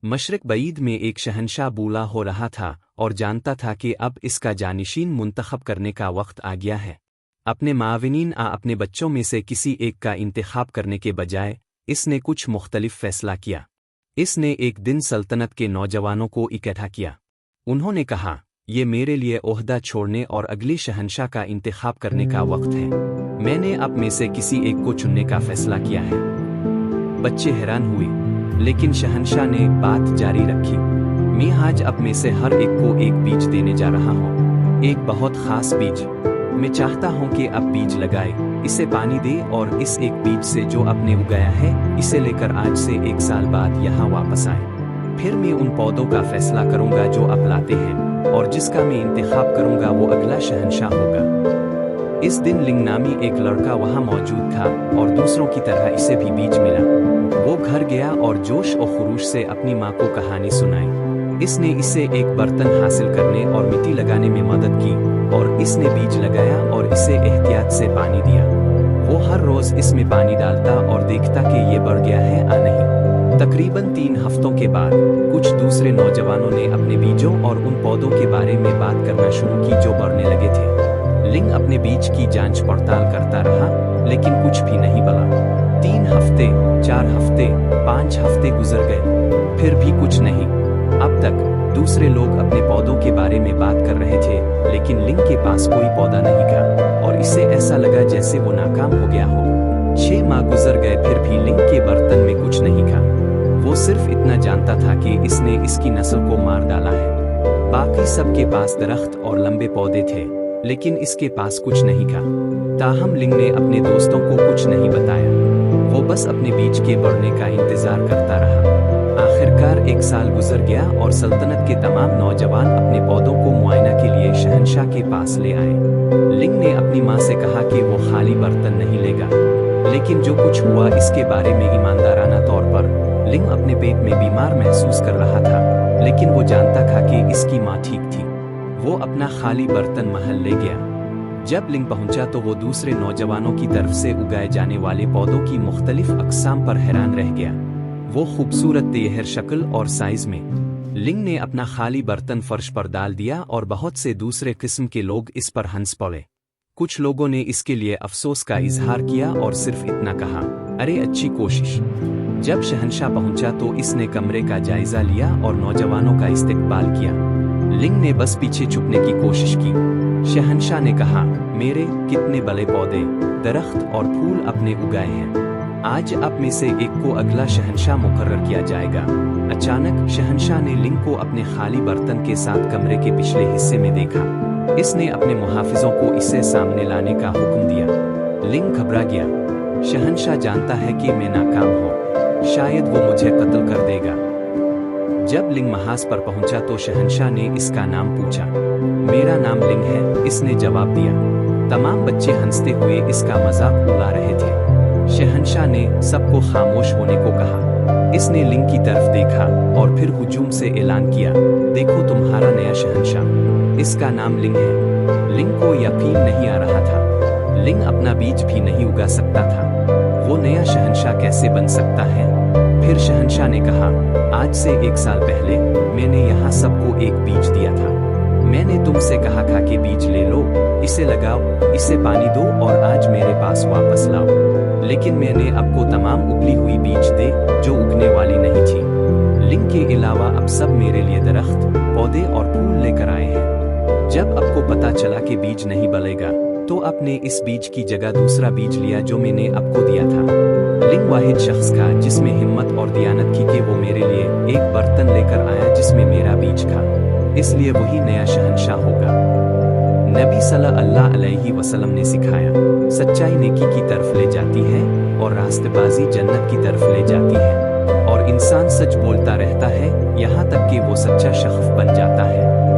मशरक बईद में एक शहंशाह बूढ़ा हो रहा था और जानता था कि अब इसका जानशीन मुंतखब करने का वक्त आ गया है। अपने माविनीन अपने बच्चों में से किसी एक का इंतखाब करने के बजाय इसने कुछ मुख्तलिफ फैसला किया। इसने एक दिन सल्तनत के नौजवानों को इकट्ठा किया। उन्होंने कहा, ये मेरे लिए ओहदा छोड़ने और अगली शहंशाह का इंतखाब करने का वक्त है। मैंने अब में से किसी एक को चुनने का फैसला किया है। बच्चे हैरान हुए, लेकिन शहंशाह ने बात जारी रखी। मैं आज अब में से हर एक को एक बीज देने जा रहा हूँ, एक बहुत खास बीज। मैं चाहता हूँ कि अब बीज लगाए, इसे पानी दे और इस एक बीज से जो आपने उगाया है इसे लेकर आज से 1 साल बाद यहाँ वापस आए। फिर मैं उन पौधों का फैसला करूँगा जो आप लाते हैं, और जिसका मैं इंतखाब करूँगा वो अगला शहंशाह होगा। इस दिन लिंग नामी एक लड़का वहाँ मौजूद था और दूसरों की तरह इसे भी बीज मिला। वो घर गया और जोश और खरूश से अपनी माँ को कहानी सुनाई। इसने इसे एक बर्तन हासिल करने और मिट्टी लगाने में मदद की और इसने बीज लगाया और इसे एहतियात से पानी दिया। वो हर रोज इसमें पानी डालता और देखता कि ये बढ़ गया है या नहीं। तकरीबन 3 हफ्तों के बाद कुछ दूसरे नौजवानों ने अपने बीजों और उन पौधों के बारे में बात करना शुरू की जो बढ़ने लगे थे। लिंग अपने बीज की जांच पड़ताल करता रहा, लेकिन कुछ भी नहीं बला। 3 हफ्ते, 4 हफ्ते, 5 हफ्ते गुजर गए, फिर भी कुछ नहीं। अब तक दूसरे लोग अपने पौधों के बारे में बात कर रहे थे, लेकिन लिंग के पास कोई पौधा नहीं था और इसे ऐसा लगा जैसे वो नाकाम हो गया हो। 6 माह गुजर गए, फिर भी लिंग के बर्तन में कुछ नहीं था। वो सिर्फ इतना जानता था कि इसने इसकी नस्ल को मार डाला है। बाकी सबके पास दरख्त और लंबे पौधे थे, लेकिन इसके पास कुछ नहीं था। ताहम लिंग ने अपने दोस्तों को कुछ नहीं बताया। वो बस अपने बीज के बढ़ने का इंतजार करता रहा। आखिरकार 1 साल गुजर गया और सल्तनत के तमाम नौजवान अपने पौधों को मुआयना के लिए शहंशाह के पास ले आए। लिंग ने अपनी माँ से कहा कि वो खाली बर्तन नहीं लेगा, लेकिन जो कुछ हुआ इसके बारे में ईमानदाराना तौर पर लिंग अपने पेट में बीमार महसूस कर रहा था, लेकिन वो जानता था कि इसकी माँ ठीक थी। वो अपना खाली बर्तन महल ले गया। जब लिंग पहुंचा तो वो दूसरे नौजवानों की तरफ से उगाए जाने वाले पौधों की मुख्तलिफ अक़साम पर हैरान रह गया। वो खूबसूरत तेहर शक्ल और साइज में। लिंग ने अपना खाली बर्तन फर्श पर डाल दिया और बहुत से दूसरे किस्म के लोग इस पर हंस पड़े। कुछ लोगों ने इसके लिए अफसोस का इजहार किया और सिर्फ इतना कहा, अरे अच्छी कोशिश। जब शहंशाह पहुंचा तो इसने कमरे का जायजा लिया और नौजवानों का इस्तकबाल किया। लिंग ने बस पीछे छुपने की कोशिश की। शहंशाह ने कहा, मेरे कितने बड़े पौधे, दरख्त और फूल अपने उगाए हैं। आज आप में से एक को अगला शहंशाह मुकर्रर किया जाएगा। अचानक शहंशाह ने लिंग को अपने खाली बर्तन के साथ कमरे के पिछले हिस्से में देखा। इसने अपने मुहाफिजों को इसे सामने लाने का हुक्म दिया। लिंग घबरा गया। शहंशाह जानता है कि मैं नाकाम हूँ, शायद वो मुझे कत्ल कर देगा। जब लिंग महाज पर पहुंचा तो शहंशाह ने इसका नाम पूछा। मेरा नाम लिंग है, इसने जवाब दिया। तमाम बच्चे हंसते हुए इसका मजाक उड़ा रहे थे। शहंशाह ने सबको खामोश होने को कहा। इसने लिंग की तरफ देखा और फिर हुजूम से ऐलान किया, देखो तुम्हारा नया शहंशाह, इसका नाम लिंग है। लिंग को यकीन नहीं आ रहा था। लिंग अपना बीज भी नहीं उगा सकता था। वो नया शहंशाह कैसे बन सकता है? फिर शहंशाह ने कहा, आज से 1 साल पहले मैंने यहाँ सबको एक बीज दिया था। मैंने तुमसे कहा था कि बीज ले लो, इसे लगाओ, इसे पानी दो और आज मेरे पास वापस लाओ। लेकिन मैंने आपको तमाम उबली हुई बीज दे जो उगने वाली नहीं थी। लिंग के अलावा अब सब मेरे लिए दरख्त, पौधे और फूल लेकर आए हैं। जब आपको पता चला कि बीज नहीं बलेगा तो आपने इस बीज की जगह दूसरा बीज लिया जो मैंने आपको दिया था। लिंग वाहिद शख्स था जिसमें हिम्मत और दियानत थी कि वो मेरे लिए एक बर्तन लेकर आया जिसमें मेरा बीज था, इसलिए वही नया शहंशाह होगा। नबी सल्लल्लाहु अलैहि वसल्लम ने सिखाया, सच्चाई नेकी की तरफ ले जाती है और रास्तबाजी जन्नत की तरफ ले जाती है, और इंसान सच बोलता रहता है यहाँ तक कि वो सच्चा शख्स बन जाता है।